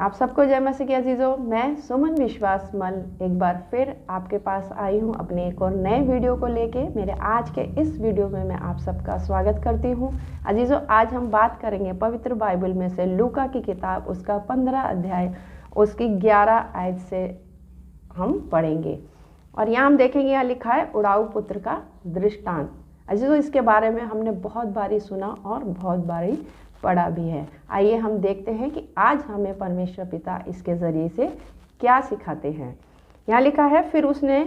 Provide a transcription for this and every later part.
आप सबको जय मसीह के अजीज़ों, मैं सुमन विश्वास मल एक बार फिर आपके पास आई हूँ अपने एक और नए वीडियो को लेके। मेरे आज के इस वीडियो में मैं आप सबका स्वागत करती हूँ। अजीज़ों, आज हम बात करेंगे पवित्र बाइबल में से लूका की किताब, उसका 15 अध्याय, उसकी 11 आयत से हम पढ़ेंगे। और यहाँ हम देखेंगे, यहाँ लिखा है उड़ाऊ पुत्र का दृष्टांत। अजीज़ों, इसके बारे में हमने बहुत बारी सुना और बहुत बारी पढ़ा भी है। आइए हम देखते हैं कि आज हमें परमेश्वर पिता इसके ज़रिए से क्या सिखाते हैं। यहाँ लिखा है, फिर उसने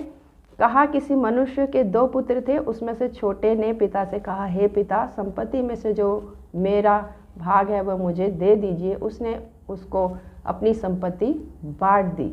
कहा, किसी मनुष्य के 2 पुत्र थे। उसमें से छोटे ने पिता से कहा, हे पिता, संपत्ति में से जो मेरा भाग है वह मुझे दे दीजिए। उसने उसको अपनी संपत्ति बांट दी।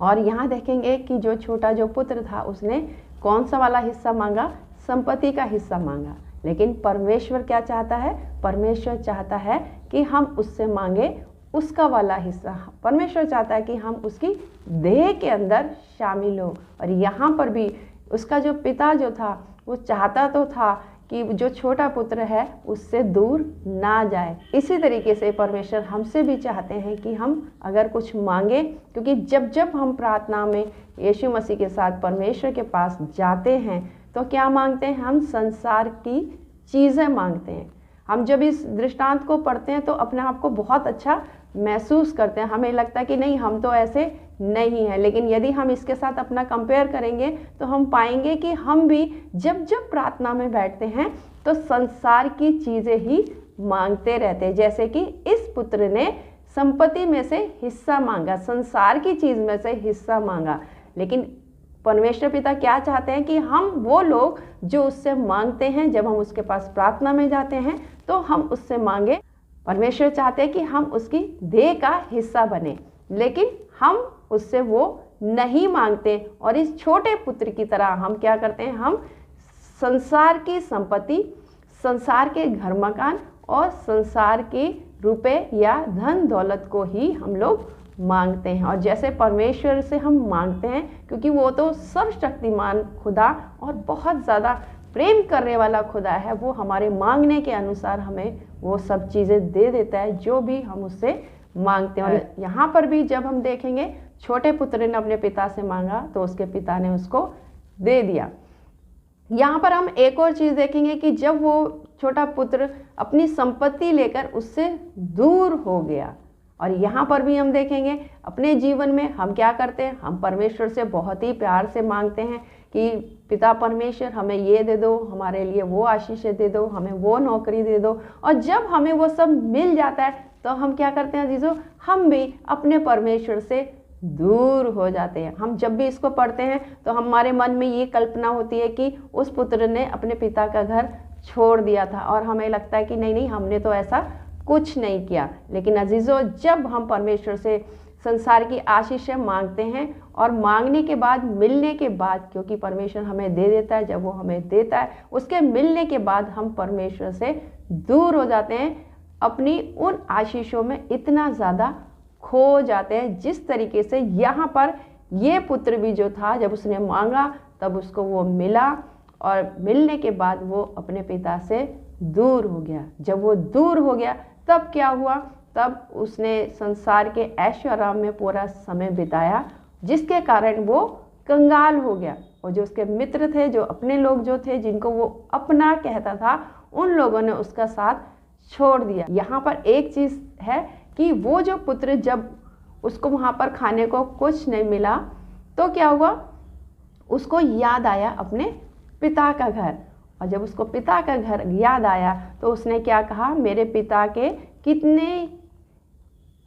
और यहाँ देखेंगे कि जो छोटा जो पुत्र था उसने कौन सा वाला हिस्सा मांगा? संपत्ति का हिस्सा मांगा। लेकिन परमेश्वर क्या चाहता है? परमेश्वर चाहता है कि हम उससे मांगे उसका वाला हिस्सा। परमेश्वर चाहता है कि हम उसकी देह के अंदर शामिल हो। और यहाँ पर भी उसका जो पिता जो था वो चाहता तो था कि जो छोटा पुत्र है उससे दूर ना जाए। इसी तरीके से परमेश्वर हमसे भी चाहते हैं कि हम अगर कुछ मांगे, क्योंकि जब जब हम प्रार्थना में यीशु मसीह के साथ परमेश्वर के पास जाते हैं तो क्या मांगते हैं? हम संसार की चीज़ें मांगते हैं। हम जब इस दृष्टांत को पढ़ते हैं तो अपने आप को बहुत अच्छा महसूस करते हैं। हमें लगता है कि नहीं, हम तो ऐसे नहीं हैं। लेकिन यदि हम इसके साथ अपना कंपेयर करेंगे तो हम पाएंगे कि हम भी जब जब प्रार्थना में बैठते हैं तो संसार की चीज़ें ही मांगते रहते हैं। जैसे कि इस पुत्र ने संपत्ति में से हिस्सा मांगा, संसार की चीज़ में से हिस्सा मांगा। लेकिन परमेश्वर पिता क्या चाहते हैं कि हम वो लोग जो उससे मांगते हैं, जब हम उसके पास प्रार्थना में जाते हैं तो हम उससे मांगे। परमेश्वर चाहते हैं कि हम उसकी देह का हिस्सा बने, लेकिन हम उससे वो नहीं मांगते। और इस छोटे पुत्र की तरह हम क्या करते हैं? हम संसार की संपत्ति, संसार के घर मकान और संसार के रुपए या धन दौलत को ही हम लोग मांगते हैं। और जैसे परमेश्वर से हम मांगते हैं, क्योंकि वो तो सर्वशक्तिमान खुदा और बहुत ज़्यादा प्रेम करने वाला खुदा है, वो हमारे मांगने के अनुसार हमें वो सब चीज़ें दे देता है जो भी हम उससे मांगते हैं। और यहाँ पर भी जब हम देखेंगे, छोटे पुत्र ने अपने पिता से मांगा तो उसके पिता ने उसको दे दिया। यहाँ पर हम एक और चीज़ देखेंगे कि जब वो छोटा पुत्र अपनी संपत्ति लेकर उससे दूर हो गया। और यहाँ पर भी हम देखेंगे अपने जीवन में हम क्या करते हैं? हम परमेश्वर से बहुत ही प्यार से मांगते हैं कि पिता परमेश्वर, हमें ये दे दो, हमारे लिए वो आशीषें दे दो, हमें वो नौकरी दे दो। और जब हमें वो सब मिल जाता है तो हम क्या करते हैं अजीजों? हम भी अपने परमेश्वर से दूर हो जाते हैं। हम जब भी इसको पढ़ते हैं तो हमारे मन में ये कल्पना होती है कि उस पुत्र ने अपने पिता का घर छोड़ दिया था, और हमें लगता है कि नहीं नहीं, हमने तो ऐसा कुछ नहीं किया। लेकिन अजीज़ों, जब हम परमेश्वर से संसार की आशीषें मांगते हैं और मांगने के बाद, मिलने के बाद, क्योंकि परमेश्वर हमें दे देता है, जब वो हमें देता है उसके मिलने के बाद हम परमेश्वर से दूर हो जाते हैं, अपनी उन आशीषों में इतना ज़्यादा खो जाते हैं। जिस तरीके से यहाँ पर ये पुत्र भी जो था, जब उसने मांगा तब उसको वो मिला, और मिलने के बाद वो अपने पिता से दूर हो गया। जब वो दूर हो गया तब क्या हुआ? तब उसने संसार के ऐशो आराम में पूरा समय बिताया, जिसके कारण वो कंगाल हो गया। और जो उसके मित्र थे, जो अपने लोग जो थे, जिनको वो अपना कहता था, उन लोगों ने उसका साथ छोड़ दिया। यहाँ पर एक चीज़ है कि वो जो पुत्र, जब उसको वहाँ पर खाने को कुछ नहीं मिला तो क्या हुआ? उसको याद आया अपने पिता का घर। और जब उसको पिता का घर याद आया तो उसने क्या कहा? मेरे पिता के कितने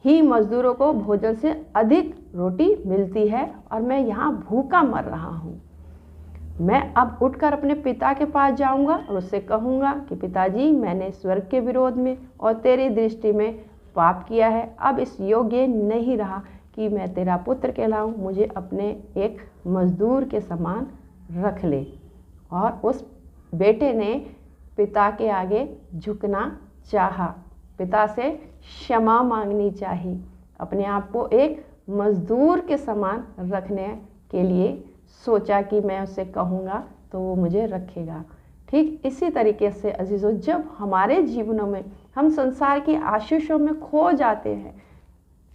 ही मजदूरों को भोजन से अधिक रोटी मिलती है और मैं यहाँ भूखा मर रहा हूँ। मैं अब उठकर अपने पिता के पास जाऊँगा और उससे कहूँगा कि पिताजी, मैंने स्वर्ग के विरोध में और तेरी दृष्टि में पाप किया है। अब इस योग्य नहीं रहा कि मैं तेरा पुत्र कहलाऊँ। मुझे अपने एक मजदूर के समान रख ले। और उस बेटे ने पिता के आगे झुकना चाहा, पिता से क्षमा मांगनी चाहिए, अपने आप को एक मजदूर के समान रखने के लिए सोचा कि मैं उससे कहूँगा तो वो मुझे रखेगा। ठीक इसी तरीके से अजीज़ों, जब हमारे जीवनों में हम संसार की आशीषों में खो जाते हैं,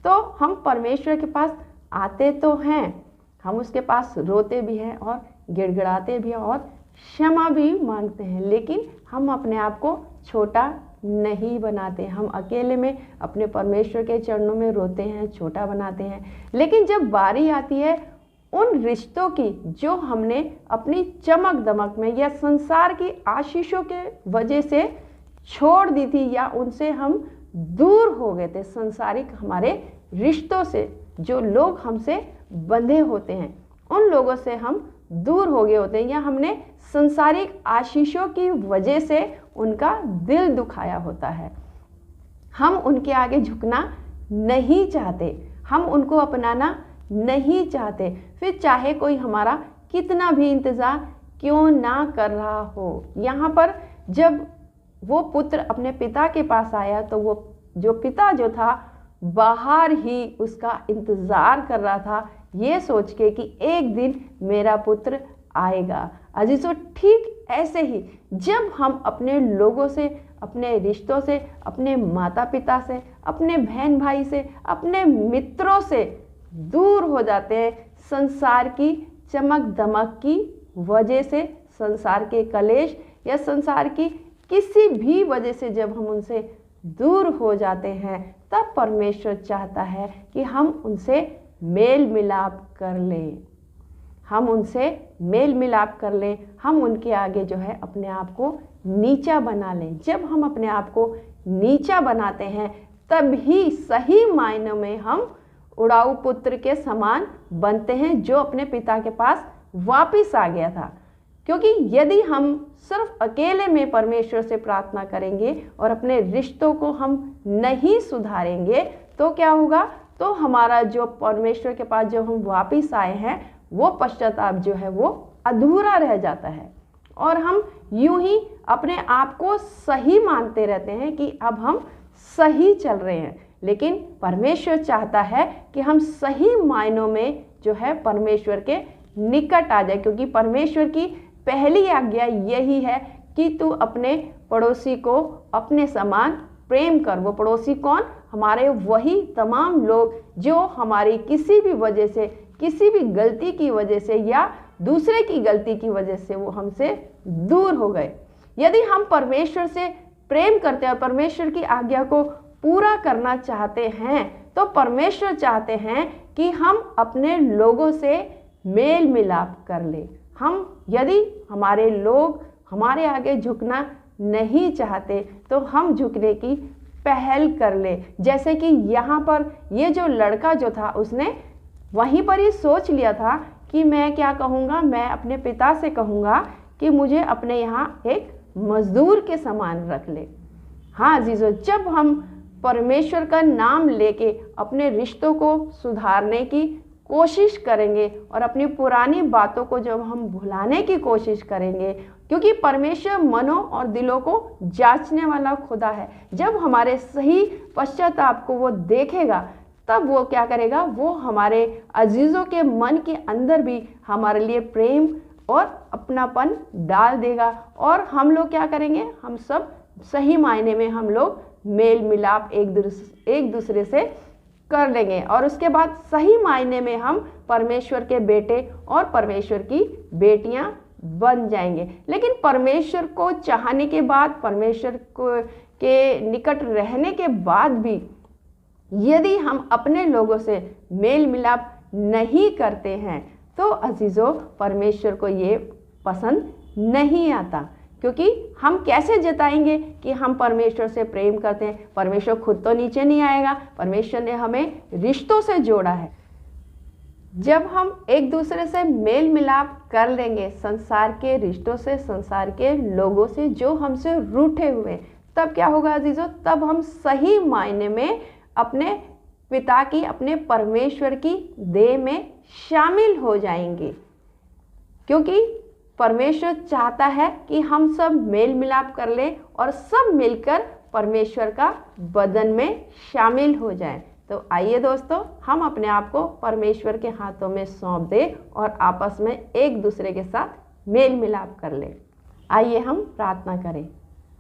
तो हम परमेश्वर के पास आते तो हैं, हम उसके पास रोते भी हैं और गिड़गिड़ाते भी हैं और क्षमा भी मांगते हैं, लेकिन हम अपने आप को छोटा नहीं बनाते। हम अकेले में अपने परमेश्वर के चरणों में रोते हैं, छोटा बनाते हैं। लेकिन जब बारी आती है उन रिश्तों की जो हमने अपनी चमक दमक में या संसार की आशीषों के वजह से छोड़ दी थी, या उनसे हम दूर हो गए थे, संसारिक हमारे रिश्तों से जो लोग हमसे बंधे होते हैं उन लोगों से हम दूर हो गए होते हैं, या हमने संसारिक आशीषों की वजह से उनका दिल दुखाया होता है। हम उनके आगे झुकना नहीं चाहते, हम उनको अपनाना नहीं चाहते, फिर चाहे कोई हमारा कितना भी इंतज़ार क्यों ना कर रहा हो। यहाँ पर जब वो पुत्र अपने पिता के पास आया तो वो जो पिता जो था बाहर ही उसका इंतज़ार कर रहा था, ये सोच के कि एक दिन मेरा पुत्र आएगा। अजीजों, ठीक ऐसे ही जब हम अपने लोगों से, अपने रिश्तों से, अपने माता पिता से, अपने बहन भाई से, अपने मित्रों से दूर हो जाते हैं संसार की चमक दमक की वजह से, संसार के कलेश या संसार की किसी भी वजह से जब हम उनसे दूर हो जाते हैं, तब परमेश्वर चाहता है कि हम उनसे मेल मिलाप कर लें, हम उनसे मेल मिलाप कर लें, हम उनके आगे जो है अपने आप को नीचा बना लें। जब हम अपने आप को नीचा बनाते हैं तब ही सही मायनों में हम उड़ाऊ पुत्र के समान बनते हैं जो अपने पिता के पास वापिस आ गया था। क्योंकि यदि हम सिर्फ अकेले में परमेश्वर से प्रार्थना करेंगे और अपने रिश्तों को हम नहीं सुधारेंगे तो क्या होगा, तो हमारा जो परमेश्वर के पास जो हम वापिस आए हैं वो पश्चाताप जो है वो अधूरा रह जाता है, और हम यूं ही अपने आप को सही मानते रहते हैं कि अब हम सही चल रहे हैं। लेकिन परमेश्वर चाहता है कि हम सही मायनों में जो है परमेश्वर के निकट आ जाए, क्योंकि परमेश्वर की पहली आज्ञा यही है कि तू अपने पड़ोसी को अपने समान प्रेम कर। वो पड़ोसी कौन? हमारे वही तमाम लोग जो हमारी किसी भी वजह से, किसी भी गलती की वजह से या दूसरे की गलती की वजह से वो हमसे दूर हो गए। यदि हम परमेश्वर से प्रेम करते हैं और परमेश्वर की आज्ञा को पूरा करना चाहते हैं तो परमेश्वर चाहते हैं कि हम अपने लोगों से मेल मिलाप कर ले। हम यदि हमारे लोग हमारे आगे झुकना नहीं चाहते तो हम झुकने की पहल कर ले। जैसे कि यहाँ पर ये जो लड़का जो था उसने वहीं पर ही सोच लिया था कि मैं क्या कहूँगा, मैं अपने पिता से कहूँगा कि मुझे अपने यहाँ एक मजदूर के समान रख ले। हाँ अजीजों, जब हम परमेश्वर का नाम लेके अपने रिश्तों को सुधारने की कोशिश करेंगे और अपनी पुरानी बातों को जब हम भुलाने की कोशिश करेंगे, क्योंकि परमेश्वर मनों और दिलों को जांचने वाला खुदा है, जब हमारे सही पश्चाताप को वो देखेगा तब वो क्या करेगा, वो हमारे अजीज़ों के मन के अंदर भी हमारे लिए प्रेम और अपनापन डाल देगा और हम लोग क्या करेंगे, हम सब सही मायने में हम लोग मेल मिलाप एक दूसरे से कर लेंगे और उसके बाद सही मायने में हम परमेश्वर के बेटे और परमेश्वर की बेटियां बन जाएंगे। लेकिन परमेश्वर को चाहने के बाद, परमेश्वर को के निकट रहने के बाद भी यदि हम अपने लोगों से मेल मिलाप नहीं करते हैं तो अजीज़ों, परमेश्वर को ये पसंद नहीं आता। क्योंकि हम कैसे जताएंगे कि हम परमेश्वर से प्रेम करते हैं? परमेश्वर खुद तो नीचे नहीं आएगा, परमेश्वर ने हमें रिश्तों से जोड़ा है। जब हम एक दूसरे से मेल मिलाप कर लेंगे संसार के रिश्तों से, संसार के लोगों से जो हमसे रूठे हुए, तब क्या होगा अजीजों, तब हम सही मायने में अपने पिता की, अपने परमेश्वर की देह में शामिल हो जाएंगे। क्योंकि परमेश्वर चाहता है कि हम सब मेल मिलाप कर लें और सब मिलकर परमेश्वर का बदन में शामिल हो जाएं। तो आइए दोस्तों, हम अपने आप को परमेश्वर के हाथों में सौंप दें और आपस में एक दूसरे के साथ मेल मिलाप कर लें। आइए हम प्रार्थना करें।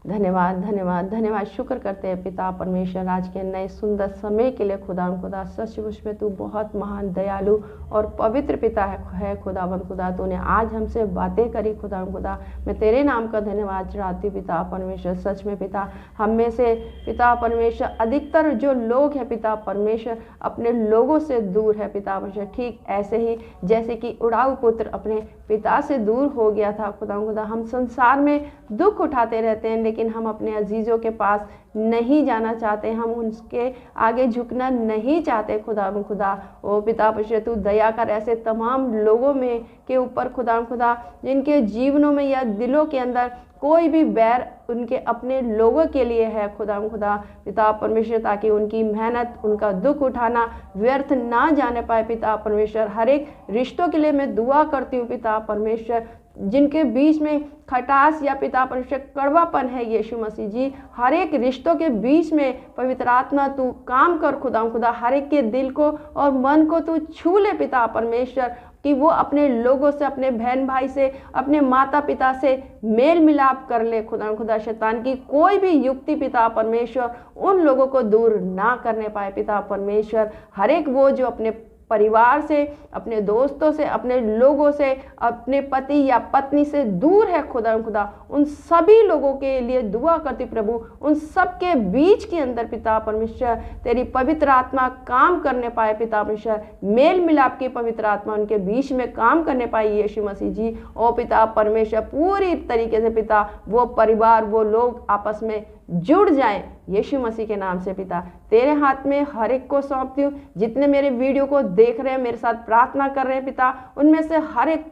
धन्यवाद धन्यवाद धन्यवाद। शुक्र करते हैं पिता परमेश्वर आज के नए सुंदर समय के लिए। खुदा सचमुच में तू बहुत महान, दयालु और पवित्र पिता है खुदावंद खुदा। तूने आज हमसे बातें करी खुदा। मैं तेरे नाम का धन्यवाद चढ़ाती हूँ पिता परमेश्वर। सच में पिता, हम में से पिता परमेश्वर अधिकतर जो लोग हैं पिता परमेश्वर अपने लोगों से दूर है पिता परमेश्वर। ठीक ऐसे ही जैसे कि उड़ाऊ पुत्र अपने पिता से दूर हो गया था खुदा। हम संसार में दुख उठाते रहते हैं, लेकिन हम अपने अजीज़ों के पास नहीं जाना चाहते, हम उनके आगे झुकना नहीं चाहते खुदा। ओ पिता परमेश्वर तू दया कर ऐसे तमाम लोगों में के ऊपर खुदा जिनके जीवनों में या दिलों के अंदर कोई भी बैर उनके अपने लोगों के लिए है खुदा पिता परमेश्वर, ताकि उनकी मेहनत, उनका दुख उठाना व्यर्थ ना जाने पाए पिता परमेश्वर। हर एक रिश्तों के लिए मैं दुआ करती हूँ पिता परमेश्वर, जिनके बीच में खटास या पिता परमेश्वर कड़वापन है यीशु मसीह जी, हर एक रिश्तों के बीच में पवित्र आत्मा तू काम कर खुदा। हर एक के दिल को और मन को तू छू ले पिता परमेश्वर, कि वो अपने लोगों से, अपने बहन भाई से, अपने माता पिता से मेल मिलाप कर ले खुदा। शैतान की कोई भी युक्ति पिता परमेश्वर उन लोगों को दूर ना करने पाए पिता परमेश्वर। हर एक वो जो अपने परिवार से, अपने दोस्तों से, अपने लोगों से, अपने पति या पत्नी से दूर है खुदा, उन सभी लोगों के लिए दुआ करती प्रभु। उन सब के बीच के अंदर पिता परमेश्वर तेरी पवित्र आत्मा काम करने पाए पिता परमेश्वर। मेल मिलाप की पवित्र आत्मा उनके बीच में काम करने पाए यीशु मसीह जी। ओ पिता परमेश्वर पूरी तरीके से पिता वो परिवार, वो लोग आपस में जुड़ जाएं यीशु मसीह के नाम से पिता। तेरे हाथ में हर एक को सौंपती हूँ, जितने मेरे वीडियो को देख रहे हैं, मेरे साथ प्रार्थना कर रहे हैं पिता, उनमें से हर एक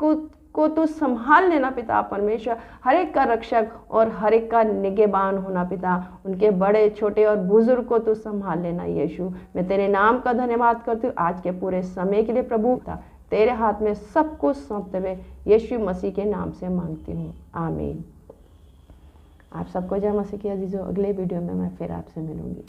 को तू संभाल लेना पिता परमेश्वर। हर एक का रक्षक और हर एक का निगहबान होना पिता। उनके बड़े छोटे और बुजुर्ग को तू संभाल लेना यीशु। मैं तेरे नाम का धन्यवाद करती हूँ आज के पूरे समय के लिए प्रभु। तेरे हाथ में सब कुछ सौंपते हुए यीशु मसीह के नाम से मांगती हूँ, आमीन। आप सबको जय मसीह की अजीजों। अगले वीडियो में मैं फिर आपसे मिलूंगी।